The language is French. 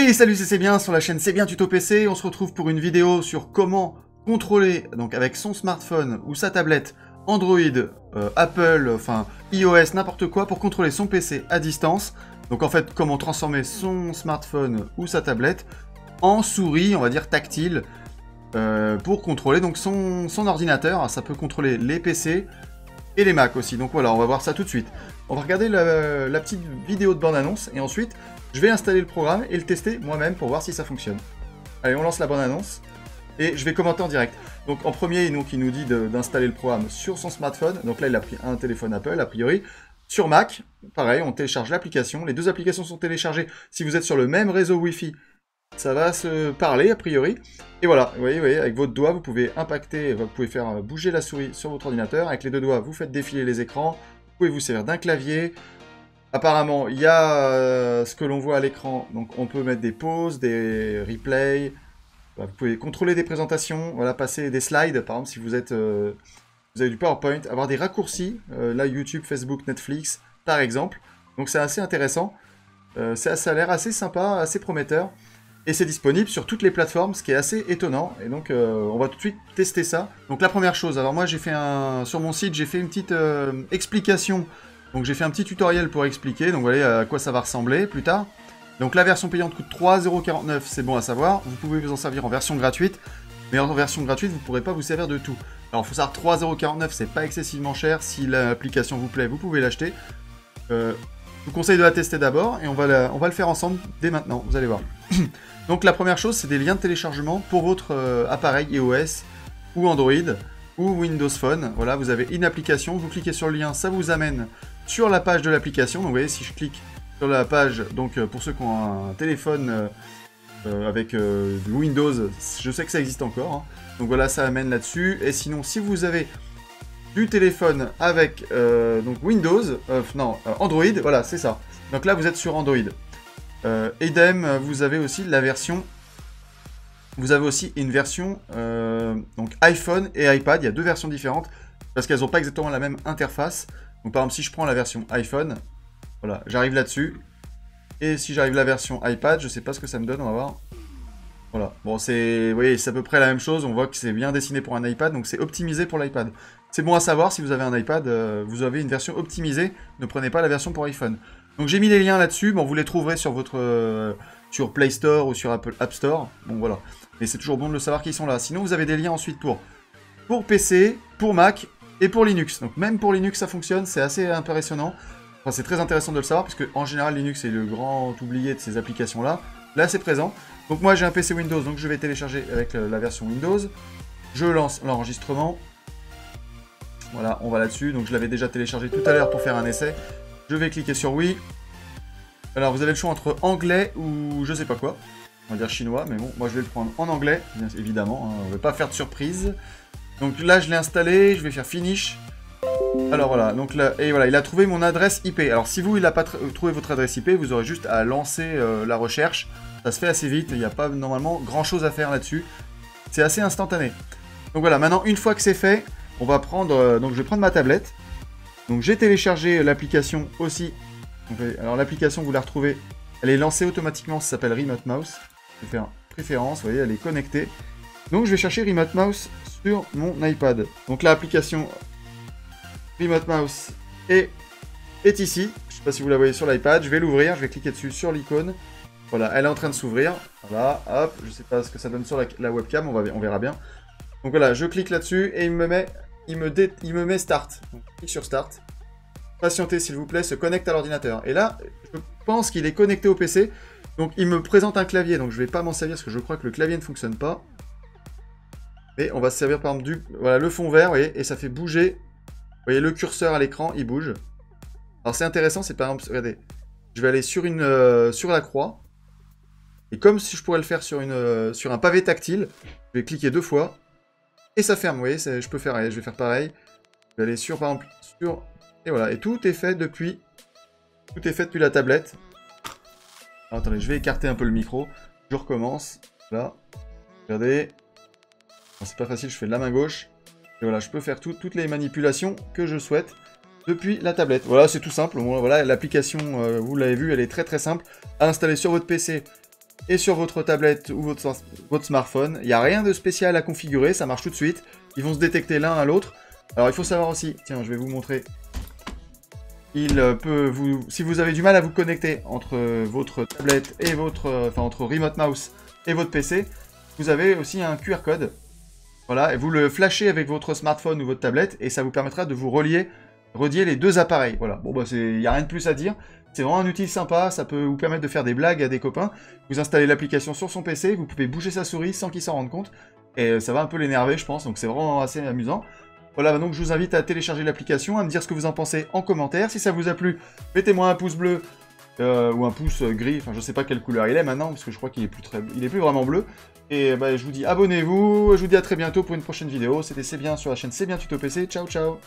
Oui, salut, c'est bien sur la chaîne C'est bien Tuto PC. On se retrouve pour une vidéo sur comment contrôler, donc avec son smartphone ou sa tablette, Android, Apple, enfin iOS, n'importe quoi, pour contrôler son PC à distance. Donc en fait, comment transformer son smartphone ou sa tablette en souris, on va dire tactile, pour contrôler donc son ordinateur. Ça peut contrôler les PC et les Mac aussi. Donc voilà, on va voir ça tout de suite. On va regarder la petite vidéo de bande-annonce et ensuite, je vais installer le programme et le tester moi-même pour voir si ça fonctionne. Allez, on lance la bande-annonce et je vais commenter en direct. Donc en premier, donc, il nous dit d'installer le programme sur son smartphone. Donc là, il a pris un téléphone Apple, a priori. Sur Mac, pareil, on télécharge l'application. Les deux applications sont téléchargées. Si vous êtes sur le même réseau Wi-Fi, ça va se parler, a priori. Et voilà, vous voyez, avec votre doigt, vous pouvez impacter, vous pouvez faire bouger la souris sur votre ordinateur. Avec les deux doigts, vous faites défiler les écrans. Vous pouvez vous servir d'un clavier. Apparemment, il y a ce que l'on voit à l'écran. Donc, on peut mettre des pauses, des replays. Vous pouvez contrôler des présentations, voilà, passer des slides. Par exemple, si vous avez du PowerPoint, avoir des raccourcis. Là, YouTube, Facebook, Netflix, par exemple. Donc, c'est assez intéressant. Ça a l'air assez sympa, assez prometteur. Et c'est disponible sur toutes les plateformes, ce qui est assez étonnant. Et donc, on va tout de suite tester ça. Donc, la première chose, alors moi, j'ai fait sur mon site, j'ai fait une petite explication. Donc, j'ai fait un petit tutoriel pour expliquer. Donc, vous voyez à quoi ça va ressembler plus tard. Donc, la version payante coûte 3,49 €, c'est bon à savoir. Vous pouvez vous en servir en version gratuite. Mais en version gratuite, vous ne pourrez pas vous servir de tout. Alors, il faut savoir 3,49 €, c'est pas excessivement cher. Si l'application vous plaît, vous pouvez l'acheter. Je vous conseille de la tester d'abord et on va le faire ensemble dès maintenant, vous allez voir. Donc la première chose, c'est des liens de téléchargement pour votre appareil iOS ou Android ou Windows Phone. Voilà, vous avez une application, vous cliquez sur le lien, ça vous amène sur la page de l'application. Donc vous voyez, si je clique sur la page, donc pour ceux qui ont un téléphone avec du Windows, je sais que ça existe encore. Hein. Donc voilà, ça amène là-dessus. Et sinon, si vous avez du téléphone avec donc Windows, Android, voilà, c'est ça. Donc là, vous êtes sur Android. Idem, vous avez aussi la version. Vous avez aussi une version donc iPhone et iPad. Il y a deux versions différentes parce qu'elles n'ont pas exactement la même interface. Donc par exemple, si je prends la version iPhone, voilà, j'arrive là-dessus. Et si j'arrive la version iPad, je sais pas ce que ça me donne, on va voir. Voilà, bon, vous voyez, c'est à peu près la même chose. On voit que c'est bien dessiné pour un iPad, donc c'est optimisé pour l'iPad. C'est bon à savoir, si vous avez un iPad, vous avez une version optimisée. Ne prenez pas la version pour iPhone. Donc j'ai mis les liens là-dessus. Bon, vous les trouverez sur sur Play Store ou sur Apple App Store. Bon, voilà. Mais c'est toujours bon de le savoir qu'ils sont là. Sinon, vous avez des liens ensuite pour PC, pour Mac et pour Linux. Donc même pour Linux, ça fonctionne. C'est assez impressionnant. Enfin, c'est très intéressant de le savoir parce que en général, Linux est le grand oublié de ces applications-là. Là, c'est présent. Donc moi, j'ai un PC Windows, donc je vais télécharger avec la version Windows. Je lance l'enregistrement. Voilà, on va là-dessus. Donc je l'avais déjà téléchargé tout à l'heure pour faire un essai. Je vais cliquer sur oui. Alors vous avez le choix entre anglais ou je sais pas quoi. On va dire chinois, mais bon, moi je vais le prendre en anglais, bien évidemment. Hein, on ne va pas faire de surprise. Donc là, je l'ai installé. Je vais faire finish. Alors voilà, donc là, et voilà, il a trouvé mon adresse IP. Alors si vous, il n'a pas trouvé votre adresse IP, vous aurez juste à lancer la recherche. Ça se fait assez vite. Il n'y a pas normalement grand chose à faire là-dessus. C'est assez instantané. Donc voilà, maintenant, une fois que c'est fait, on va prendre. Donc je vais prendre ma tablette. Donc j'ai téléchargé l'application aussi. Donc, alors l'application, vous la retrouvez, elle est lancée automatiquement, ça s'appelle Remote Mouse. Je vais faire préférence, vous voyez, elle est connectée. Donc je vais chercher Remote Mouse sur mon iPad. Donc l'application Remote Mouse est ici. Je ne sais pas si vous la voyez sur l'iPad. Je vais l'ouvrir, je vais cliquer dessus sur l'icône. Voilà, elle est en train de s'ouvrir. Voilà, hop, je ne sais pas ce que ça donne sur la webcam, on verra bien. Donc voilà, je clique là-dessus et il me met Start. Donc, je clique sur Start. Patientez s'il vous plaît, se connecte à l'ordinateur. Et là, je pense qu'il est connecté au PC. Donc il me présente un clavier, donc je ne vais pas m'en servir parce que je crois que le clavier ne fonctionne pas. Et on va se servir par exemple voilà, le fond vert, vous voyez, et ça fait bouger. Vous voyez le curseur à l'écran, il bouge. Alors c'est intéressant, c'est par exemple, regardez, je vais aller sur la croix. Et comme si je pourrais le faire sur un pavé tactile, je vais cliquer deux fois. Et ça ferme, vous voyez, je peux faire, allez, je vais faire pareil. Je vais aller sur, par exemple, et voilà, et tout est fait depuis la tablette. Alors, attendez, je vais écarter un peu le micro. Je recommence. Là. Regardez. C'est pas facile, je fais de la main gauche. Et voilà, je peux faire toutes les manipulations que je souhaite depuis la tablette. Voilà, c'est tout simple. Voilà, l'application, vous l'avez vu, elle est très très simple à installer sur votre PC et sur votre tablette ou votre smartphone. Il n'y a rien de spécial à configurer, ça marche tout de suite. Ils vont se détecter l'un à l'autre. Alors il faut savoir aussi, tiens, je vais vous montrer. Si vous avez du mal à vous connecter entre votre tablette et entre Remote Mouse et votre PC, vous avez aussi un QR code. Voilà, et vous le flashez avec votre smartphone ou votre tablette, et ça vous permettra de vous relier les deux appareils. Voilà, bon bah il n'y a rien de plus à dire. C'est vraiment un outil sympa, ça peut vous permettre de faire des blagues à des copains. Vous installez l'application sur son PC, vous pouvez bouger sa souris sans qu'il s'en rende compte. Et ça va un peu l'énerver, je pense, donc c'est vraiment assez amusant. Voilà, donc je vous invite à télécharger l'application, à me dire ce que vous en pensez en commentaire. Si ça vous a plu, mettez-moi un pouce bleu ou un pouce gris, enfin je sais pas quelle couleur il est maintenant, parce que je crois qu'il est plus vraiment bleu. Et bah, je vous dis abonnez-vous, je vous dis à très bientôt pour une prochaine vidéo. C'était C'est Bien sur la chaîne C'est Bien Tuto PC. Ciao ciao.